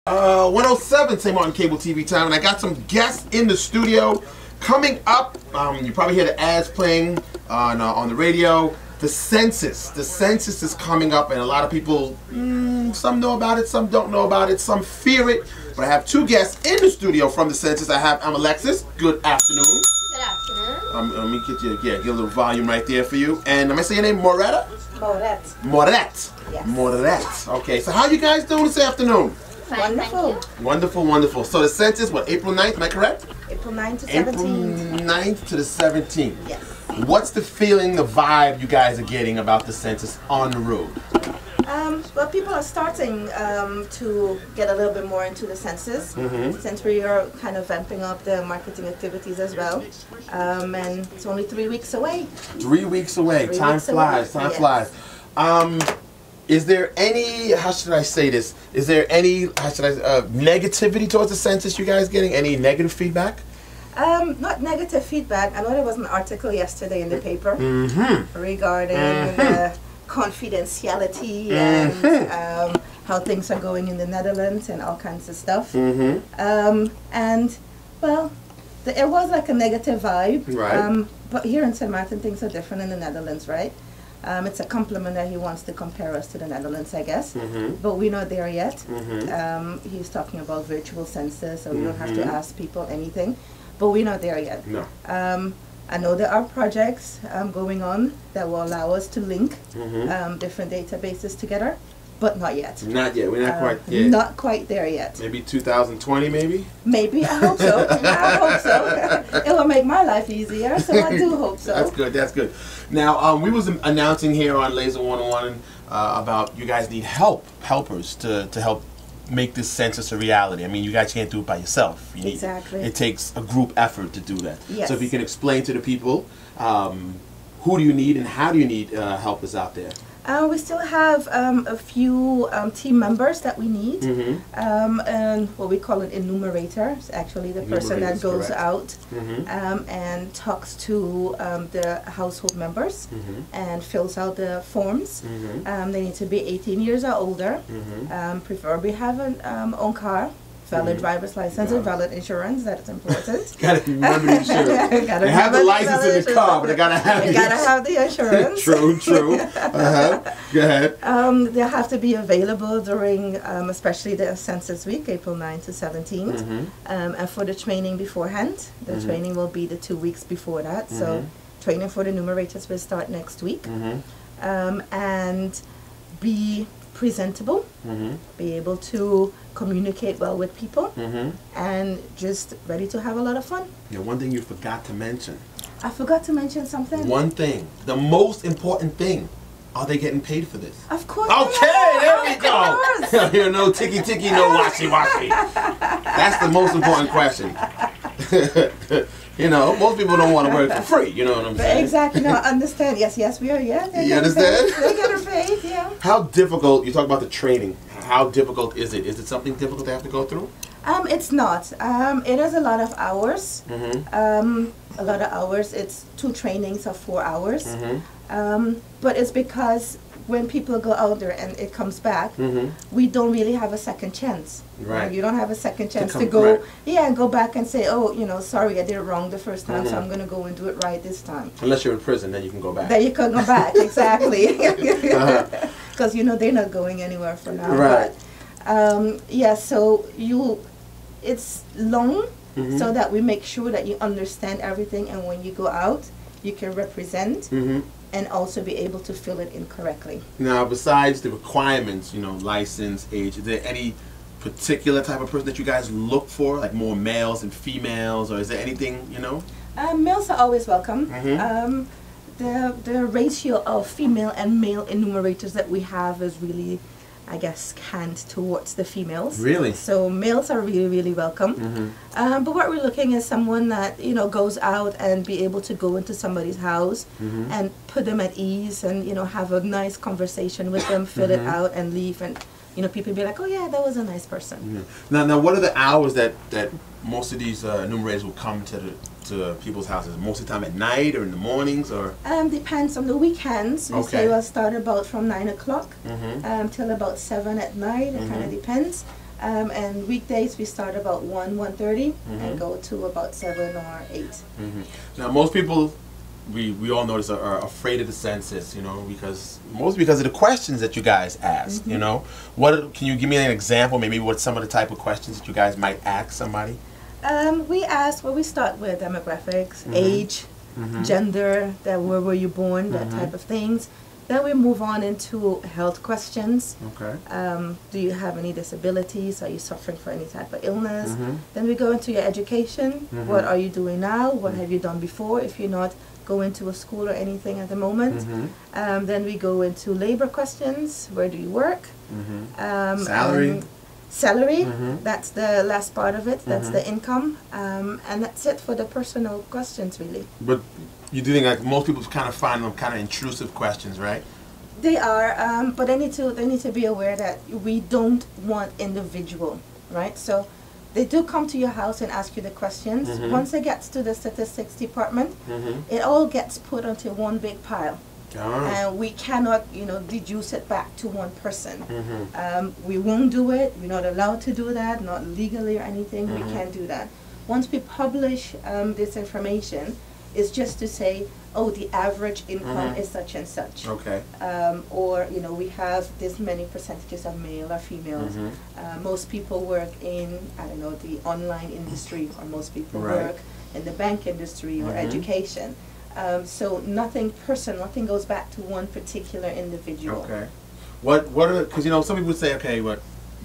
107 St. Martin Cable TV time, and I got some guests in the studio. Coming up, you probably hear the ads playing on the radio. The census. The census is coming up, and a lot of people, some know about it, some don't know about it, some fear it. But I have two guests in the studio from the census. I'm Alexis. Good afternoon. Good afternoon. Let me get a little volume right there for you. And am I saying your name Moretta? Moret. Moret. Yes. Moret. Okay, so how you guys doing this afternoon? Fine, Wonderful. Wonderful, wonderful. So the census, what, April 9th, am I correct? April 9th to April 17th. 9th to the 17th. Yes. What's the feeling, the vibe you guys are getting about the census on the road? Well, people are starting to get a little bit more into the census, since we are kind of vamping up the marketing activities as well. And it's only 3 weeks away. 3 weeks away. Time flies. Time flies. Is there any, how should I say this? Is there any, negativity towards the census you guys getting? Any negative feedback? Not negative feedback. I know there was an article yesterday in the paper regarding confidentiality and how things are going in the Netherlands and all kinds of stuff. And, well, it was like a negative vibe. Right. But here in St. Martin, things are different in the Netherlands, right? It's a compliment that he wants to compare us to the Netherlands, I guess. But we're not there yet. He's talking about virtual census, so we don't have to ask people anything. But we're not there yet. No. I know there are projects going on that will allow us to link different databases together, but not yet. Not yet. We're not quite yet. Not quite there yet. Maybe 2020, maybe? Maybe. I hope so. I hope so. It will make my life easier, so I do hope so. That's good. That's good. Now, we was announcing here on Laser 101 about you guys need helpers to help make this census a reality. I mean, you guys can't do it by yourself. Exactly. It takes a group effort to do that. Yes. So if you can explain to the people, who do you need and how do you need helpers out there? We still have a few team members that we need, and what we call an enumerator. It's actually the person that goes out and talks to the household members and fills out the forms. They need to be 18 years or older, preferably have an own car, valid driver's license, and valid insurance. That's important. Gotta remember the insurance. Gotta they have the license in the car, but they gotta have you gotta have the insurance. True, true. Go ahead. They have to be available during, especially the census week, April 9th to 17th, and for the training beforehand. The training will be the 2 weeks before that. So training for the numerators will start next week, and be presentable, be able to communicate well with people, and just ready to have a lot of fun. Yeah, one thing you forgot to mention. I forgot to mention something. One thing, the most important thing. Are they getting paid for this? Of course. Okay, there we go. You know, ticky ticky, no washy washy. That's the most important question. You know, most people don't want to work for free. You know what I'm saying? Exactly. No, I understand. Yes, we are. Yeah. You understand? They get paid. Yeah. How difficult? You talk about the training. How difficult is it? Is it something difficult they have to go through? It's not. It is a lot of hours. A lot of hours. It's 2 trainings of 4 hours. But it's because when people go out there and it comes back, we don't really have a second chance. Right. You don't have a second chance to go, and go back and say, oh, sorry, I did it wrong the first time, so I'm going to go and do it right this time. Unless you're in prison, then you can go back. Then you can go back, exactly. Because, they're not going anywhere for now. Right. But, yeah, so it's long, so that we make sure that you understand everything, and when you go out, you can represent and also be able to fill it in correctly. Now, besides the requirements, license, age, is there any particular type of person that you guys look for, like more males and females, or is there anything, Males are always welcome. The ratio of female and male enumerators that we have is really, I guess, canned towards the females. Really? So males are really, really welcome. But what we're looking is someone that, goes out and be able to go into somebody's house and put them at ease and, have a nice conversation with them, fill it out and leave, and, people be like, oh yeah, that was a nice person. Now what are the hours that most of these enumerators will come to people's houses? Most of the time at night or in the mornings, or? Depends on the weekends. We say we'll start about from 9 o'clock till about 7 at night. It kind of depends. And weekdays we start about 1:30 and go to about 7 or 8. Now most people, we all notice are afraid of the census, you know, because of the questions that you guys ask. You know, what can you give me an example? Maybe what some of the type of questions that you guys might ask somebody? We start with demographics, age, gender, where were you born, that type of things. Then we move on into health questions. Okay. Do you have any disabilities? Are you suffering from any type of illness? Then we go into your education. What are you doing now? What have you done before? If you're not going to a school or anything at the moment. Then we go into labor questions. Where do you work? Salary. Salary, that's the last part of it. That's the income. And that's it for the personal questions, really. But you do think like most people kind of find them kind of intrusive questions, right? They are, but they need to be aware that we don't want individual, right? So they do come to your house and ask you the questions. Once it gets to the statistics department, it all gets put onto one big pile. And we cannot, deduce it back to one person. We won't do it. We're not allowed to do that, not legally or anything. We can't do that. Once we publish this information, it's just to say, oh, the average income is such and such. Okay. Or, we have this many percentages of male or females. Most people work in, I don't know, the online industry, or most people work in the bank industry or education. So nothing personal, nothing goes back to one particular individual. Okay. What are, because some people would say, okay, but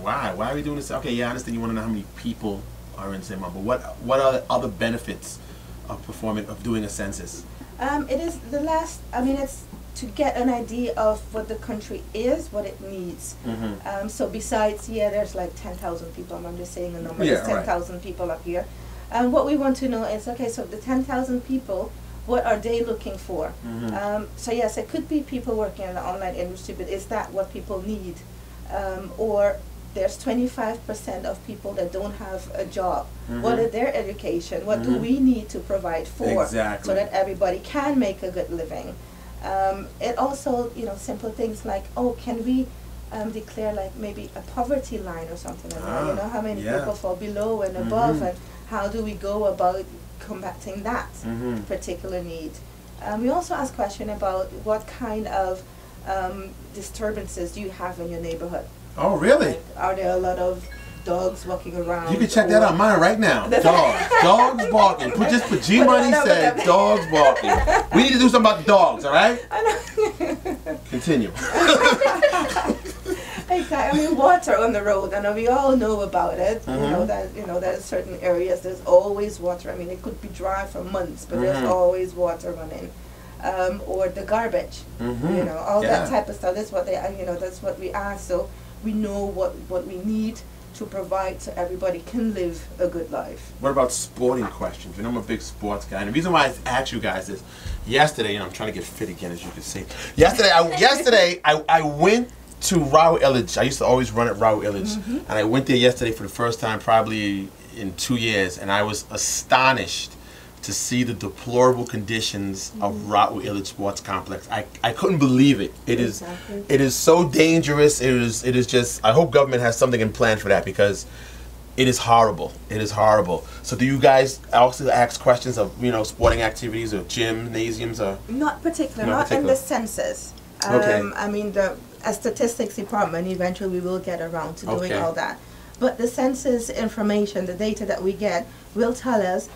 why are we doing this? Okay, yeah, I understand you want to know how many people are in St. Martin, but what are the other benefits of doing a census? It is it's to get an idea of what the country is, what it needs. So besides, there's like 10,000 people, I'm just saying a number, there's 10,000 people up here. What we want to know is, okay, so the 10,000 people, what are they looking for? So yes, it could be people working in the online industry, but is that what people need? Or there's 25% of people that don't have a job. What is their education? What do we need to provide for so that everybody can make a good living? It also, simple things like, oh, can we declare like maybe a poverty line or something like that? How many people fall below and above, and how do we go about combating that particular need? We also ask questions about what kind of disturbances do you have in your neighborhood. Oh, really? Like, are there a lot of dogs walking around? You can check that out mine right now. Dogs barking. Just put G Money said dogs barking. We need to do something about the dogs, all right? Continue. Exactly. Water on the road, and we all know about it. There's certain areas there's always water. It could be dry for months, but there's always water running. Or the garbage, all that type of stuff. That's what that's what we ask. So we know what we need to provide so everybody can live a good life. What about sporting questions? I'm a big sports guy, and the reason why I asked you guys is yesterday, I'm trying to get fit again, as you can see. Yesterday, I went to Raul Illich. I used to always run at Raul Illich, and I went there yesterday for the first time probably in 2 years, and I was astonished to see the deplorable conditions of Raul Illich Sports Complex. I couldn't believe it. It is so dangerous. It is just, I hope government has something in plan for that, because it is horrible. It is horrible. So do you guys also ask questions of, sporting activities or gymnasiums or? Not particular, not in the census. The statistics department, eventually we will get around to doing all that. But the census information, the data that we get, will tell us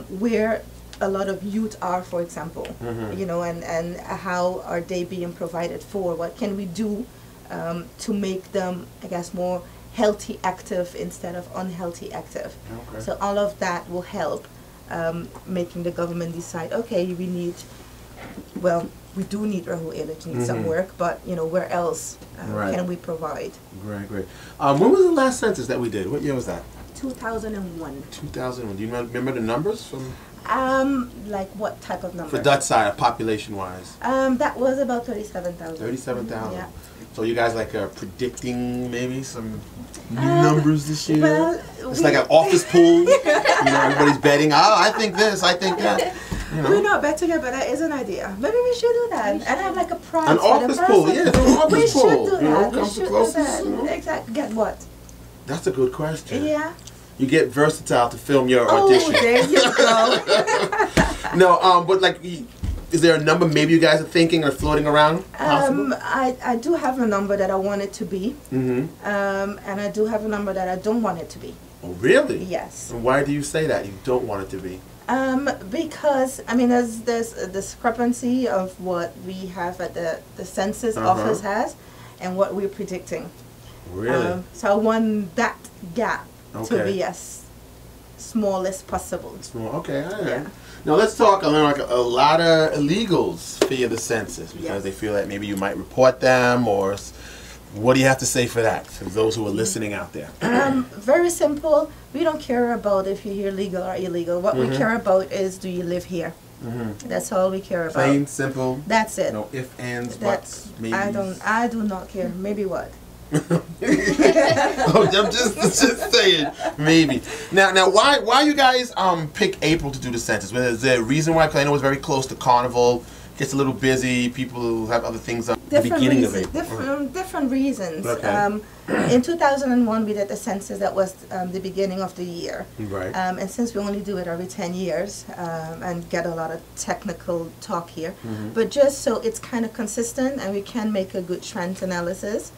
where a lot of youth are, for example, and how are they being provided for? What can we do to make them, I guess, more healthy active instead of unhealthy active? So all of that will help making the government decide, okay, we do need Raul Illich, need some work, but where else can we provide? Great. When was the last census that we did? What year was that? 2001. 2001. Do you remember the numbers from? Like what type of number? For Dutch side, population-wise. That was about 37,000. 37,000. Yeah. So you guys predicting maybe some new numbers this year? Well, it's like an office pool. Everybody's betting. Oh, I think this. I think that. We're not betting it, but that is an idea. Maybe we should do that and have like a prize. An office pool, yeah. An office pool. We should do that. Comes the closest. Exactly. Get what? That's a good question. Yeah. You get versatile to film your audition. Oh, there you go. No, but like, is there a number maybe you guys are thinking or floating around? I do have a number that I want it to be. Mm-hmm. And I do have a number that I don't want it to be. Oh, really? Yes. And why do you say that? You don't want it to be? Because, I mean, there's a discrepancy of what we have at the census office has and what we're predicting. Really? So I want that gap to Okay. be as small as possible. Small. Okay. All right. Yeah. Now let's talk. Like a lot of illegals fear the census because Yes. they feel that maybe you might report them, or what do you have to say for that for those who are listening out there? Very simple. We don't care about if you're here legal or illegal. What we care about is, do you live here? That's all we care about. Plain, simple. That's it. No ifs, ands, That's buts, maybe. I do not care. Maybe what? Oh, I'm just saying, maybe. Now, why you guys pick April to do the census? Is there a reason why? Because I know it's very close to Carnival. Gets a little busy. People have other things at the beginning of it. Different reasons. Okay. In 2001, we did the census. That was the beginning of the year. Right. And since we only do it every 10 years and get a lot of technical talk here, but just so it's kind of consistent and we can make a good trend analysis,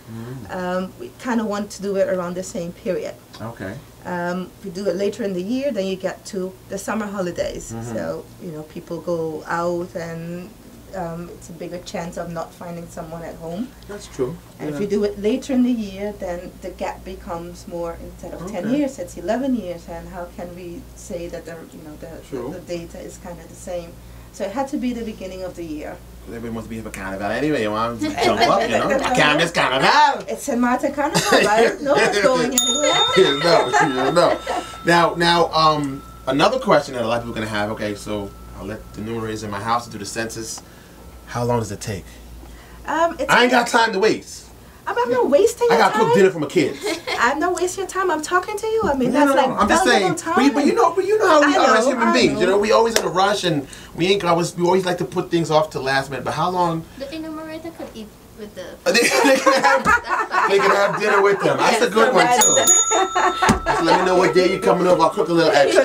we kind of want to do it around the same period. Okay. If you do it later in the year, then you get to the summer holidays. So, you know, people go out and it's a bigger chance of not finding someone at home. That's true. And if you do it later in the year, then the gap becomes more, instead of 10 years, it's 11 years. And how can we say that the data is kind of the same? So it had to be the beginning of the year. Everybody wants to be here for Carnival anyway. You want to jump up, you know? I can't miss Carnival. It's in Marta Carnival. I don't know what's going anywhere. Now, another question that a lot of people are going to have, okay, so I'll let the numerators in my house do the census. How long does it take? I ain't got time to waste. I'm not wasting your I got time. to cook dinner for my kids. I'm not wasting your time. I'm talking to you. I mean, No, that's like I'm just saying. time. But you know how we are as human beings. know. You know, we always in a rush and we always like to put things off to last minute. But how long? The enumerator could eat with the. They can have dinner with them. That's a good one too. Just let me know what day you're coming over. I'll cook a little extra.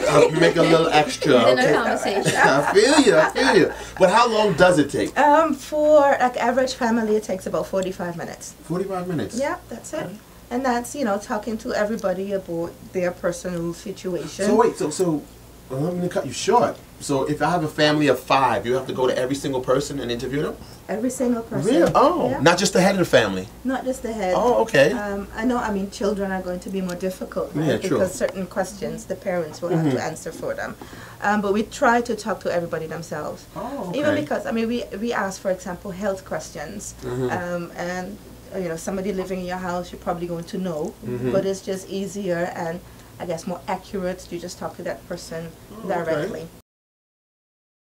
I'll make a little extra. Dinner Okay. conversation. I feel you. But how long does it take? For like average family, it takes about 45 minutes. 45 minutes. Yeah, that's it. And that's, you know, talking to everybody about their personal situation. So wait, so I'm going to cut you short. So if I have a family of 5, you have to go to every single person and interview them? Every single person. Really? Oh, Yeah. not just the head of the family. Not just the head. Oh, okay. I know, I mean, children are going to be more difficult, right? Yeah, true. Because certain questions the parents will have to answer for them. But we try to talk to everybody themselves. Oh, okay. Even because, I mean, we ask, for example, health questions. And, you know, somebody living in your house, you're probably going to know. But it's just easier and, I guess, more accurate. You just talk to that person directly.